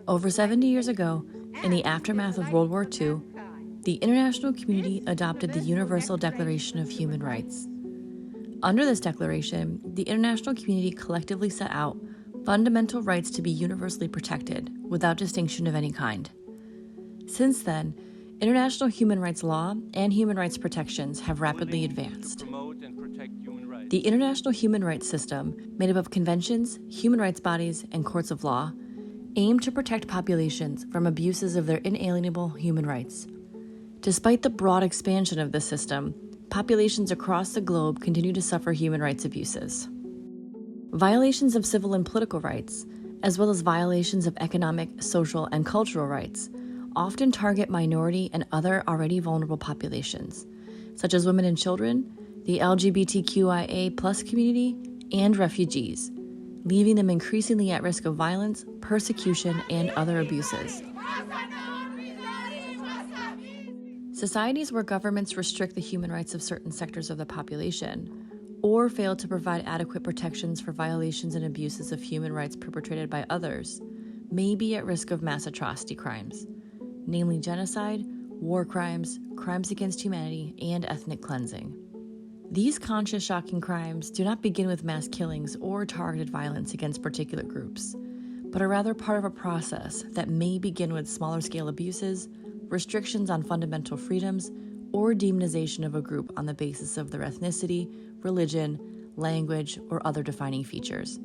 Over 70 years ago, in the aftermath of World War II, the international community adopted the Universal Declaration of Human Rights. Under this declaration, the international community collectively set out fundamental rights to be universally protected, without distinction of any kind. Since then, international human rights law and human rights protections have rapidly advanced. The international human rights system, made up of conventions, human rights bodies, and courts of law, aim to protect populations from abuses of their inalienable human rights. Despite the broad expansion of this system, populations across the globe continue to suffer human rights abuses. Violations of civil and political rights, as well as violations of economic, social, and cultural rights, often target minority and other already vulnerable populations, such as women and children, the LGBTQIA+ community, and refugees, leaving them increasingly at risk of violence, persecution, and other abuses. Societies where governments restrict the human rights of certain sectors of the population, or fail to provide adequate protections for violations and abuses of human rights perpetrated by others, may be at risk of mass atrocity crimes, namely genocide, war crimes, crimes against humanity, and ethnic cleansing. These conscious, shocking crimes do not begin with mass killings or targeted violence against particular groups, but are rather part of a process that may begin with smaller-scale abuses, restrictions on fundamental freedoms, or demonization of a group on the basis of their ethnicity, religion, language, or other defining features.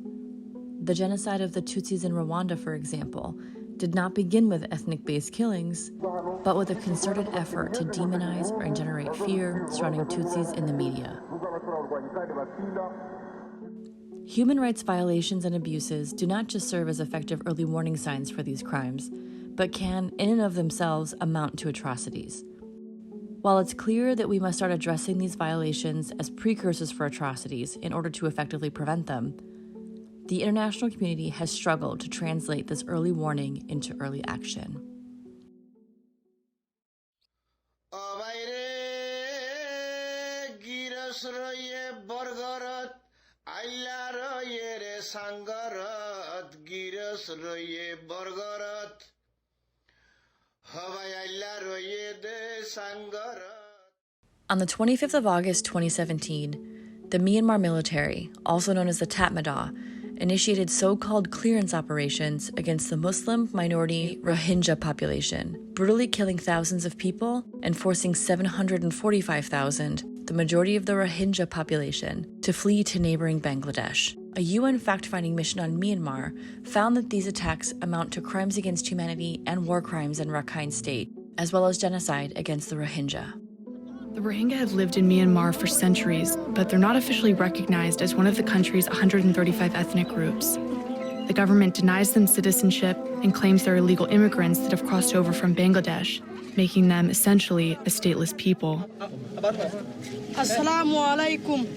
The genocide of the Tutsis in Rwanda, for example, did not begin with ethnic-based killings, but with a concerted effort to demonize or generate fear surrounding Tutsis in the media. Human rights violations and abuses do not just serve as effective early warning signs for these crimes, but can, in and of themselves, amount to atrocities. While it's clear that we must start addressing these violations as precursors for atrocities in order to effectively prevent them, the international community has struggled to translate this early warning into early action. On the 25th of August 2017, the Myanmar military, also known as the Tatmadaw, initiated so-called clearance operations against the Muslim minority Rohingya population, brutally killing thousands of people and forcing 745,000, the majority of the Rohingya population, to flee to neighboring Bangladesh. A UN fact-finding mission on Myanmar found that these attacks amount to crimes against humanity and war crimes in Rakhine State, as well as genocide against the Rohingya. The Rohingya have lived in Myanmar for centuries, but they're not officially recognized as one of the country's 135 ethnic groups. The government denies them citizenship and claims they're illegal immigrants that have crossed over from Bangladesh, making them essentially a stateless people. Assalamu alaikum.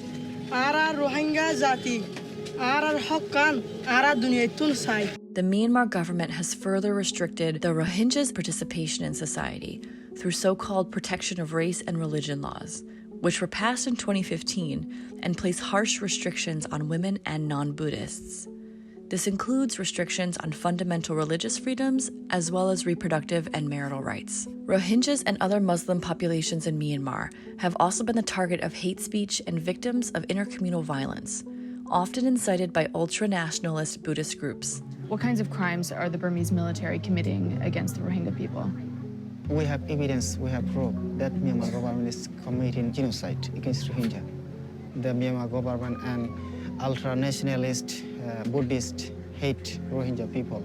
Ara Rohingya zati. Ara hokkan. Ara dunyatun sai. The Myanmar government has further restricted the Rohingyas' participation in society through so-called protection of race and religion laws, which were passed in 2015 and place harsh restrictions on women and non-Buddhists. This includes restrictions on fundamental religious freedoms as well as reproductive and marital rights. Rohingyas and other Muslim populations in Myanmar have also been the target of hate speech and victims of intercommunal violence, often incited by ultra-nationalist Buddhist groups. What kinds of crimes are the Burmese military committing against the Rohingya people? We have evidence, we have proof that Myanmar government is committing genocide against Rohingya. The Myanmar government and ultra-nationalist Buddhist hate Rohingya people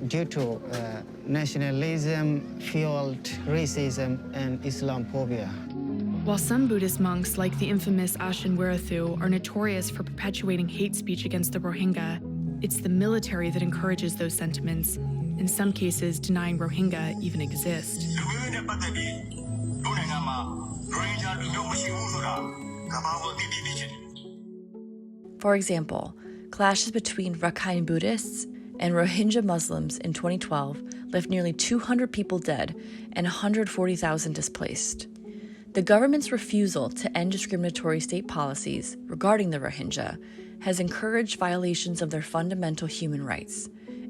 due to nationalism-fueled racism and Islamophobia. While some Buddhist monks, like the infamous Ashin Werathu, are notorious for perpetuating hate speech against the Rohingya, it's the military that encourages those sentiments, in some cases denying Rohingya even exist. For example, clashes between Rakhine Buddhists and Rohingya Muslims in 2012 left nearly 200 people dead and 140,000 displaced. The government's refusal to end discriminatory state policies regarding the Rohingya has encouraged violations of their fundamental human rights,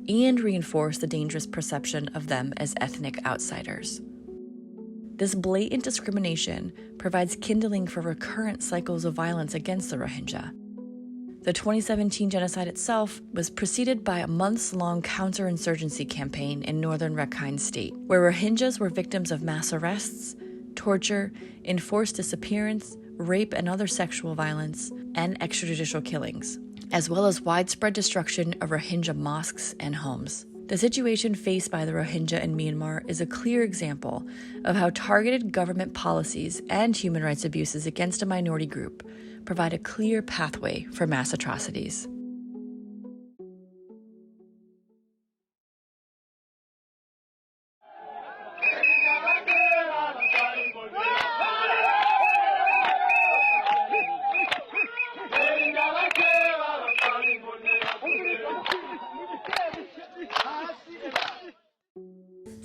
and reinforce the dangerous perception of them as ethnic outsiders. This blatant discrimination provides kindling for recurrent cycles of violence against the Rohingya. The 2017 genocide itself was preceded by a months-long counterinsurgency campaign in northern Rakhine State, where Rohingyas were victims of mass arrests, torture, enforced disappearance, rape and other sexual violence, and extrajudicial killings, as well as widespread destruction of Rohingya mosques and homes. The situation faced by the Rohingya in Myanmar is a clear example of how targeted government policies and human rights abuses against a minority group provide a clear pathway for mass atrocities.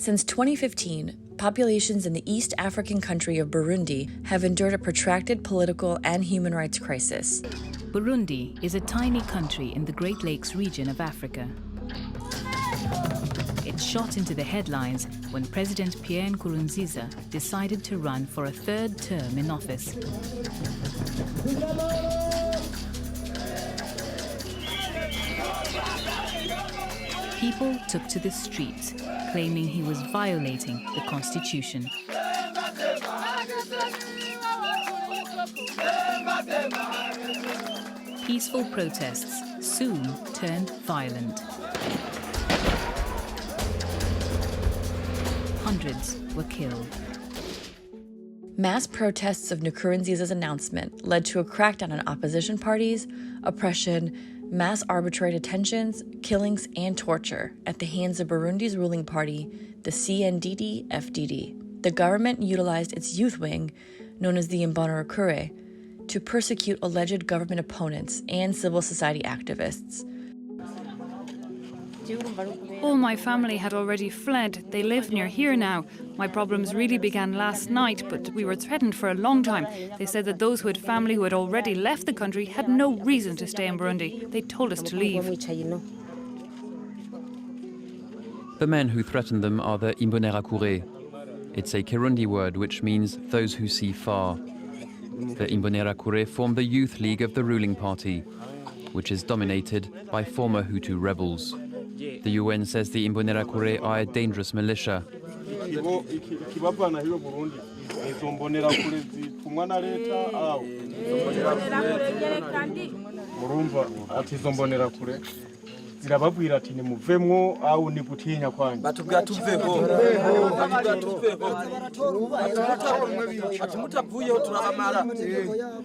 Since 2015, populations in the East African country of Burundi have endured a protracted political and human rights crisis. Burundi is a tiny country in the Great Lakes region of Africa. It shot into the headlines when President Pierre Nkurunziza decided to run for a third term in office. People took to the streets, claiming he was violating the constitution. Peaceful protests soon turned violent. Hundreds were killed. Mass protests of Nkurunziza's announcement led to a crackdown on opposition parties, oppression, mass arbitrary detentions, killings, and torture at the hands of Burundi's ruling party, the CNDD-FDD. The government utilized its youth wing, known as the Imbonerakure, to persecute alleged government opponents and civil society activists. All my family had already fled. They live near here now. My problems really began last night, but we were threatened for a long time. They said that those who had family who had already left the country had no reason to stay in Burundi. They told us to leave. The men who threatened them are the Imbonerakure. It's a Kirundi word which means those who see far. The Imbonerakure form the youth league of the ruling party, which is dominated by former Hutu rebels. The UN says the Imbonerakure are a dangerous militia. zirababwira ati nimuvemwo au niputinya kwanyu batubwira tuveko ati mutavuyeho turabamara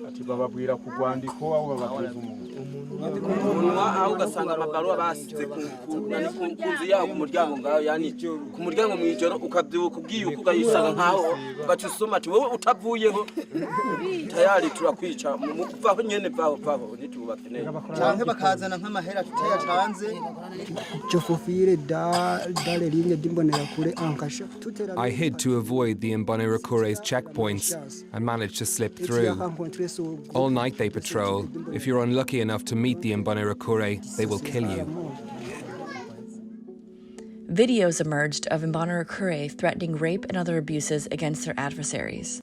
ati bababwira kugwandiko au bababwira umuntu au gasanga amabaruwa basize kunzu yaho ku muryango ngaho yani ku muryango mwijoro ukabyuka ugiye ukugayisanga nkaho bacusoma ati wowe utavuyeho tayari turakwica muvaho nyene vaho nitubakene canke bakazana nk'amahera tutaya canze. I hid to avoid the Imbonerakures checkpoints and managed to slip through. All night they patrol. If you're unlucky enough to meet the Imbonerakure, they will kill you. Videos emerged of Imbonerakure threatening rape and other abuses against their adversaries.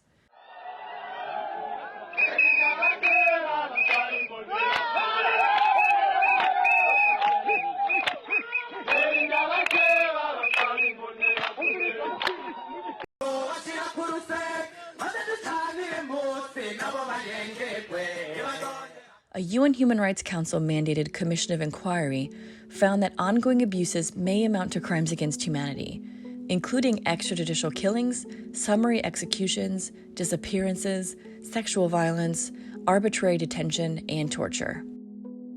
A UN Human Rights Council mandated Commission of Inquiry found that ongoing abuses may amount to crimes against humanity, including extrajudicial killings, summary executions, disappearances, sexual violence, arbitrary detention, and torture.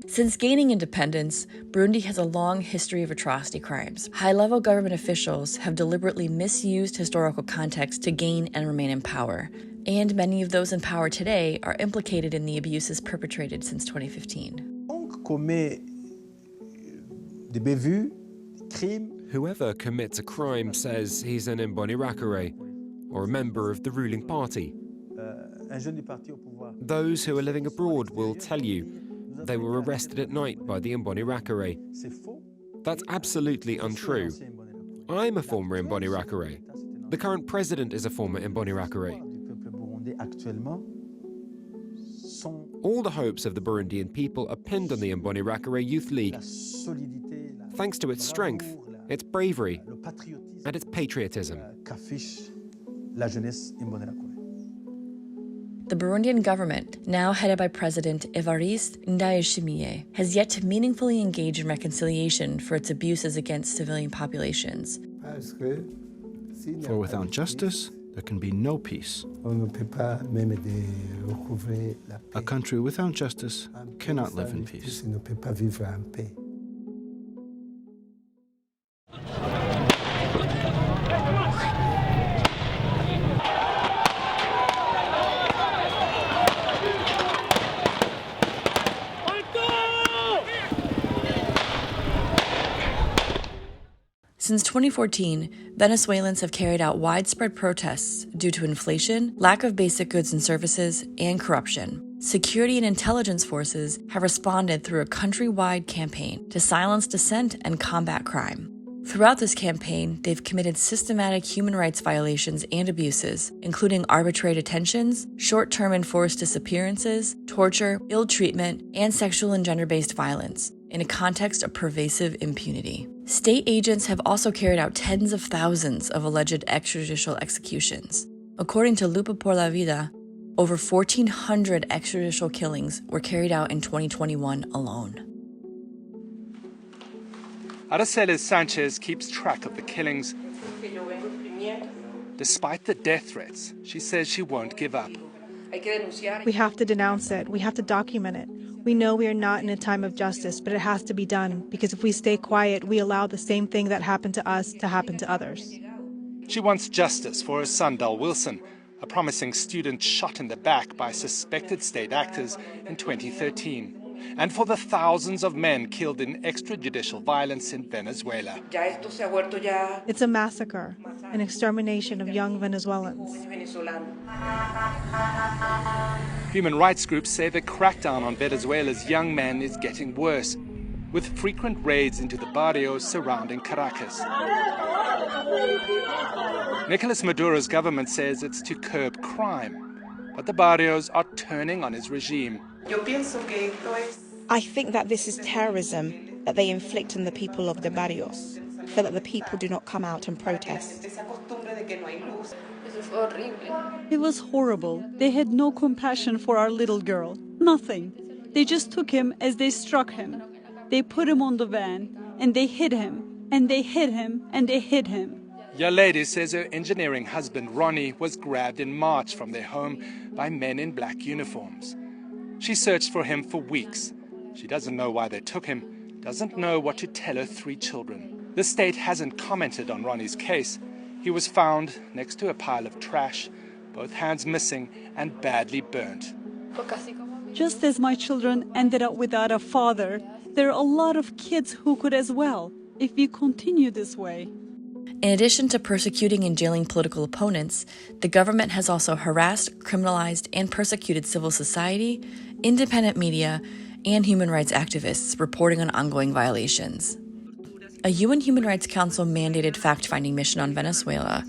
Since gaining independence, Burundi has a long history of atrocity crimes. High-level government officials have deliberately misused historical context to gain and remain in power, and many of those in power today are implicated in the abuses perpetrated since 2015. Whoever commits a crime says he's an Imbonerakure or a member of the ruling party. Those who are living abroad will tell you they were arrested at night by the Imbonerakure. That's absolutely untrue. I'm a former Imbonerakure. The current president is a former Imbonerakure. All the hopes of the Burundian people are pinned on the Imbonerakure Youth League. Thanks to its strength, its bravery, and its patriotism. The Burundian government, now headed by President Evariste Ndayishimiye, has yet to meaningfully engage in reconciliation for its abuses against civilian populations. For without justice, there can be no peace. A country without justice cannot live in peace. Since 2014, Venezuelans have carried out widespread protests due to inflation, lack of basic goods and services, and corruption. Security and intelligence forces have responded through a countrywide campaign to silence dissent and combat crime. Throughout this campaign, they've committed systematic human rights violations and abuses, including arbitrary detentions, short-term enforced disappearances, torture, ill treatment, and sexual and gender-based violence, in a context of pervasive impunity. State agents have also carried out tens of thousands of alleged extrajudicial executions. According to Lupa por la Vida, over 1,400 extrajudicial killings were carried out in 2021 alone. Araceli Sanchez keeps track of the killings. Despite the death threats, she says she won't give up. We have to denounce it. We have to document it. We know we are not in a time of justice, but it has to be done, because if we stay quiet, we allow the same thing that happened to us to happen to others. She wants justice for her son, Dal Wilson, a promising student shot in the back by suspected state actors in 2013, and for the thousands of men killed in extrajudicial violence in Venezuela. It's a massacre, an extermination of young Venezuelans. Human rights groups say the crackdown on Venezuela's young men is getting worse, with frequent raids into the barrios surrounding Caracas. Nicolas Maduro's government says it's to curb crime, but the barrios are turning on his regime. I think that this is terrorism that they inflict on the people of the barrios, so that the people do not come out and protest. It was horrible. They had no compassion for our little girl. Nothing. They just took him as they struck him. They put him on the van, and they hit him, and they hit him, and they hit him. Yaledi says her engineering husband Ronnie was grabbed in March from their home by men in black uniforms. She searched for him for weeks. She doesn't know why they took him, doesn't know what to tell her 3 children. The state hasn't commented on Ronnie's case. He was found next to a pile of trash, both hands missing and badly burnt. Just as my children ended up without a father, there are a lot of kids who could as well, if we continue this way. In addition to persecuting and jailing political opponents, the government has also harassed, criminalized, and persecuted civil society, independent media, and human rights activists reporting on ongoing violations. A UN Human Rights Council mandated fact-finding mission on Venezuela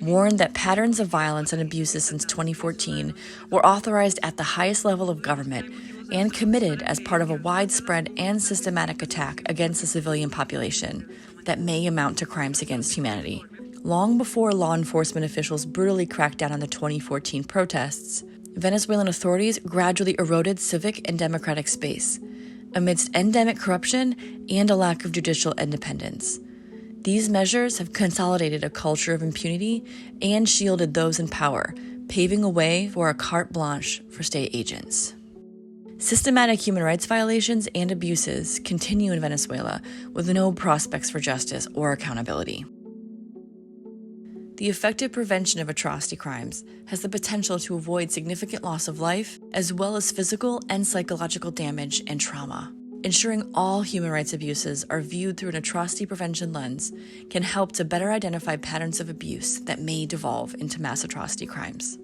warned that patterns of violence and abuses since 2014 were authorized at the highest level of government and committed as part of a widespread and systematic attack against the civilian population that may amount to crimes against humanity. Long before law enforcement officials brutally cracked down on the 2014 protests, Venezuelan authorities gradually eroded civic and democratic space, amidst endemic corruption and a lack of judicial independence. These measures have consolidated a culture of impunity and shielded those in power, paving a way for a carte blanche for state agents. Systematic human rights violations and abuses continue in Venezuela with no prospects for justice or accountability. The effective prevention of atrocity crimes has the potential to avoid significant loss of life, as well as physical and psychological damage and trauma. Ensuring all human rights abuses are viewed through an atrocity prevention lens can help to better identify patterns of abuse that may devolve into mass atrocity crimes.